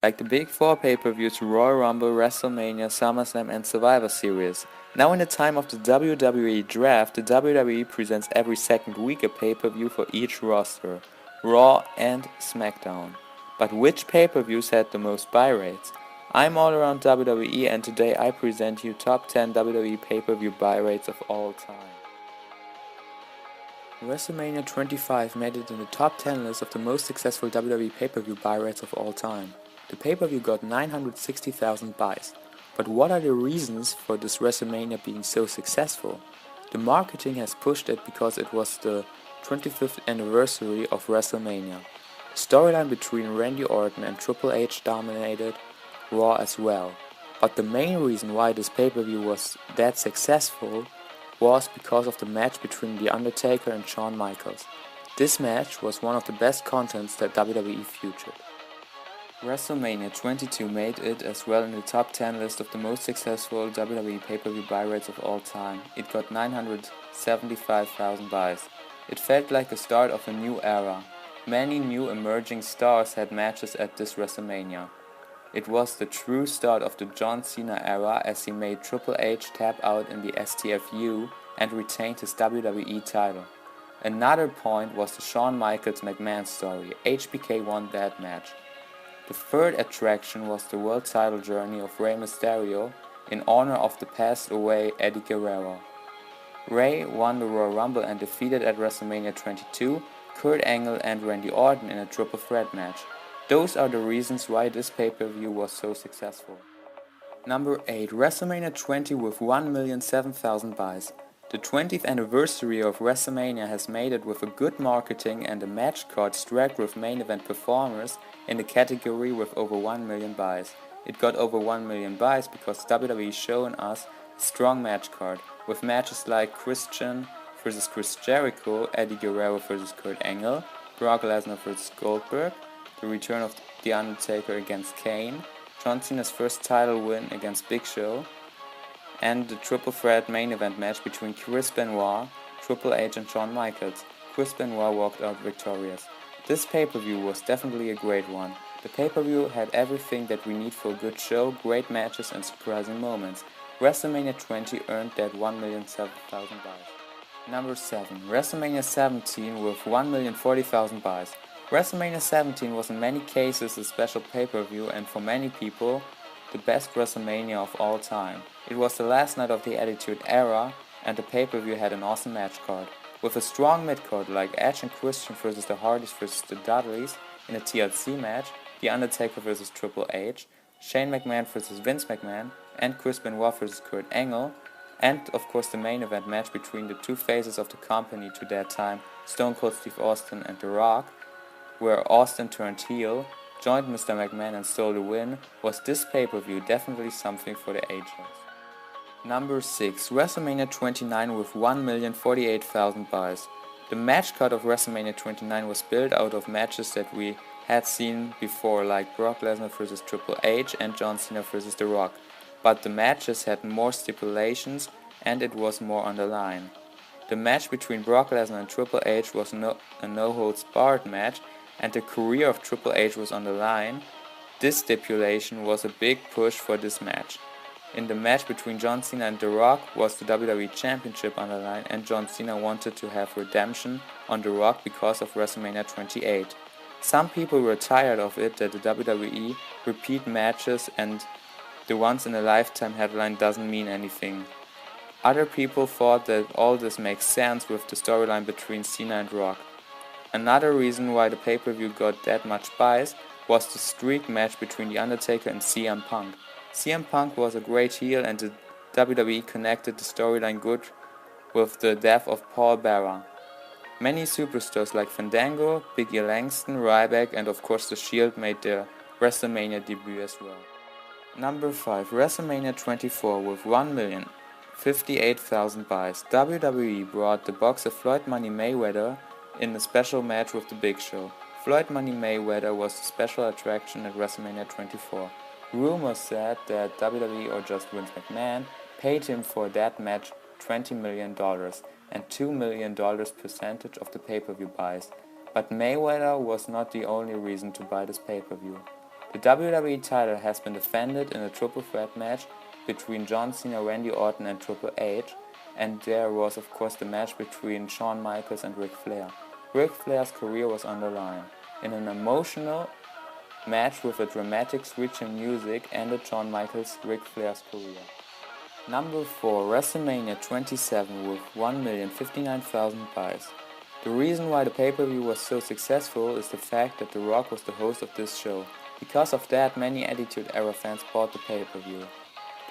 like the Big Four pay-per-views Royal Rumble, WrestleMania, SummerSlam and Survivor Series. Now in the time of the WWE Draft, the WWE presents every second week a pay-per-view for each roster, Raw and SmackDown. But which pay-per-views had the most buy rates? I'm all around WWE and today I present you top 10 WWE pay-per-view buy rates of all time. WrestleMania 25 made it in the top 10 list of the most successful WWE pay-per-view buy rates of all time. The pay-per-view got 960,000 buys. But what are the reasons for this WrestleMania being so successful? The marketing has pushed it because it was the 25th anniversary of WrestleMania. The storyline between Randy Orton and Triple H dominated Raw as well. But the main reason why this pay-per-view was that successful was because of the match between The Undertaker and Shawn Michaels. This match was one of the best contents that WWE featured. WrestleMania 22 made it as well in the top 10 list of the most successful WWE pay-per-view buy rates of all time. It got 975,000 buys. It felt like the start of a new era. Many new emerging stars had matches at this WrestleMania. It was the true start of the John Cena era as he made Triple H tap out in the STFU and retained his WWE title. Another point was the Shawn Michaels McMahon story. HBK won that match. The third attraction was the world title journey of Rey Mysterio in honor of the passed away Eddie Guerrero. Rey won the Royal Rumble and defeated at WrestleMania 22 Kurt Angle and Randy Orton in a triple threat match. Those are the reasons why this pay-per-view was so successful. Number 8. WrestleMania 20 with 1,007,000 buys. The 20th anniversary of WrestleMania has made it with a good marketing and a match card stacked with main event performers in the category with over 1 million buys. It got over 1 million buys because WWE shown us a strong match card, with matches like Christian vs Chris Jericho, Eddie Guerrero vs Kurt Angle, Brock Lesnar vs Goldberg, the return of The Undertaker against Kane, John Cena's first title win against Big Show, and the triple threat main event match between Chris Benoit, Triple H and Shawn Michaels. Chris Benoit walked out victorious. This pay-per-view was definitely a great one. The pay-per-view had everything that we need for a good show, great matches and surprising moments. WrestleMania 20 earned that 1,007,000 buys. Number 7. WrestleMania 17 with 1,040,000 buys. WrestleMania 17 was in many cases a special pay-per-view and for many people the best WrestleMania of all time. It was the last night of the Attitude Era and the pay-per-view had an awesome match card. With a strong mid-card like Edge and Christian vs the Hardys vs the Dudleys in a TLC match, The Undertaker vs Triple H, Shane McMahon vs Vince McMahon, and Chris Benoit vs Kurt Angle, and of course the main event match between the two faces of the company to that time, Stone Cold Steve Austin and The Rock, where Austin turned heel, joined Mr. McMahon and stole the win, was this pay-per-view definitely something for the ages. Number 6. WrestleMania 29 with 1,048,000 buys. The match card of WrestleMania 29 was built out of matches that we had seen before, like Brock Lesnar vs Triple H and John Cena vs The Rock, but the matches had more stipulations and it was more on the line. The match between Brock Lesnar and Triple H was a no-holds-barred match, and the career of Triple H was on the line. This stipulation was a big push for this match. In the match between John Cena and The Rock was the WWE Championship on the line, and John Cena wanted to have redemption on The Rock because of WrestleMania 28. Some people were tired of it that the WWE repeat matches and the once-in-a-lifetime headline doesn't mean anything. Other people thought that all this makes sense with the storyline between Cena and Rock. Another reason why the pay-per-view got that much buys was the streak match between The Undertaker and CM Punk. CM Punk was a great heel and the WWE connected the storyline good with the death of Paul Bearer. Many superstars like Fandango, Big E Langston, Ryback and of course The Shield made their WrestleMania debut as well. Number 5. WrestleMania 24 with 1,058,000 buys. WWE brought the boxer Floyd Money Mayweather in a special match with The Big Show. Floyd Money Mayweather was the special attraction at WrestleMania 24. Rumors said that WWE or just Vince McMahon paid him for that match $20 million and $2 million percentage of the pay-per-view buys. But Mayweather was not the only reason to buy this pay-per-view. The WWE title has been defended in a triple threat match between John Cena, Randy Orton and Triple H, and there was of course the match between Shawn Michaels and Ric Flair. Ric Flair's career was on the line. In an emotional match with a dramatic switch in music ended Shawn Michaels' Ric Flair's career. Number 4, WrestleMania 27 with 1,059,000 buys. The reason why the pay-per-view was so successful is the fact that The Rock was the host of this show. Because of that, many Attitude Era fans bought the pay-per-view.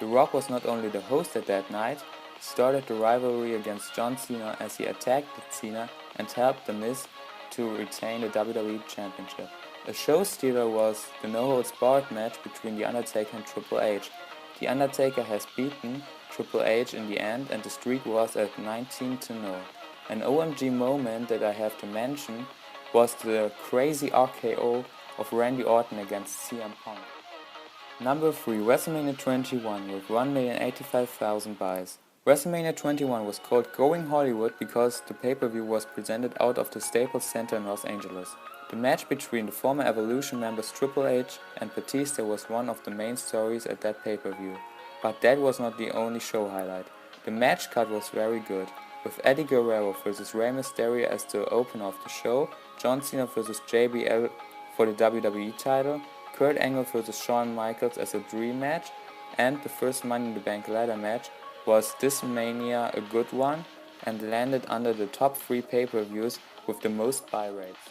The Rock was not only the host at that night, he started the rivalry against John Cena as he attacked Cena and helped The Miz to retain the WWE Championship. A show stealer was the no-holds-barred match between The Undertaker and Triple H. The Undertaker has beaten Triple H in the end and the streak was at 19-0. An OMG moment that I have to mention was the crazy RKO of Randy Orton against CM Punk. Number 3, WrestleMania 21 with 1,085,000 buys. WrestleMania 21 was called Going Hollywood because the pay-per-view was presented out of the Staples Center in Los Angeles. The match between the former Evolution members Triple H and Batista was one of the main stories at that pay-per-view. But that was not the only show highlight. The match card was very good, with Eddie Guerrero vs Rey Mysterio as the opener of the show, John Cena vs JBL for the WWE title, Kurt Angle vs Shawn Michaels as a dream match, and the first Money in the Bank ladder match. Was this Mania a good one and landed under the top 3 pay-per-views with the most buy rates.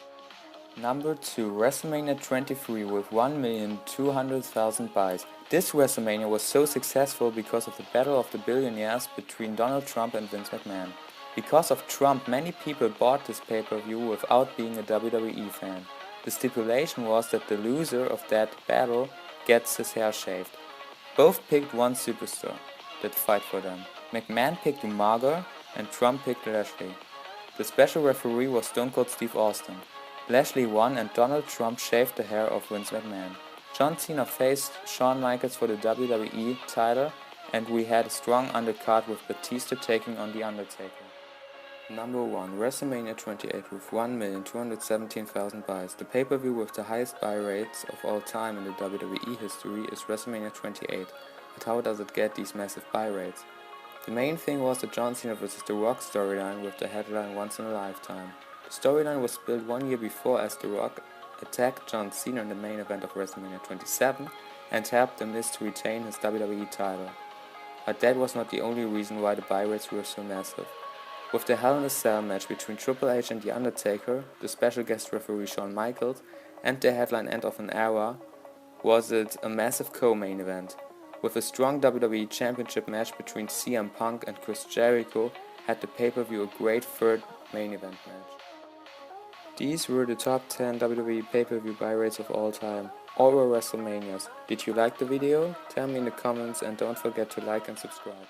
Number 2, WrestleMania 23 with 1,200,000 buys. This WrestleMania was so successful because of the Battle of the Billionaires between Donald Trump and Vince McMahon. Because of Trump, many people bought this pay-per-view without being a WWE fan. The stipulation was that the loser of that battle gets his hair shaved. Both picked one superstar that fight for them. McMahon picked Umaga and Trump picked Lashley. The special referee was Stone Cold Steve Austin. Lashley won and Donald Trump shaved the hair of Vince McMahon. John Cena faced Shawn Michaels for the WWE title and we had a strong undercard with Batista taking on The Undertaker. Number 1, WrestleMania 28 with 1,217,000 buys. The pay-per-view with the highest buy rates of all time in the WWE history is WrestleMania 28. But how does it get these massive buy rates? The main thing was the John Cena vs The Rock storyline with the headline Once in a Lifetime. The storyline was built 1 year before as The Rock attacked John Cena in the main event of WrestleMania 27 and helped The Miz to retain his WWE title. But that was not the only reason why the buy rates were so massive. With the Hell in a Cell match between Triple H and The Undertaker, the special guest referee Shawn Michaels, and the headline end of an era, was it a massive co-main event. With a strong WWE Championship match between CM Punk and Chris Jericho, had the pay-per-view a great third main event match. These were the top 10 WWE pay-per-view buy rates of all time. All were WrestleManias. Did you like the video? Tell me in the comments and don't forget to like and subscribe.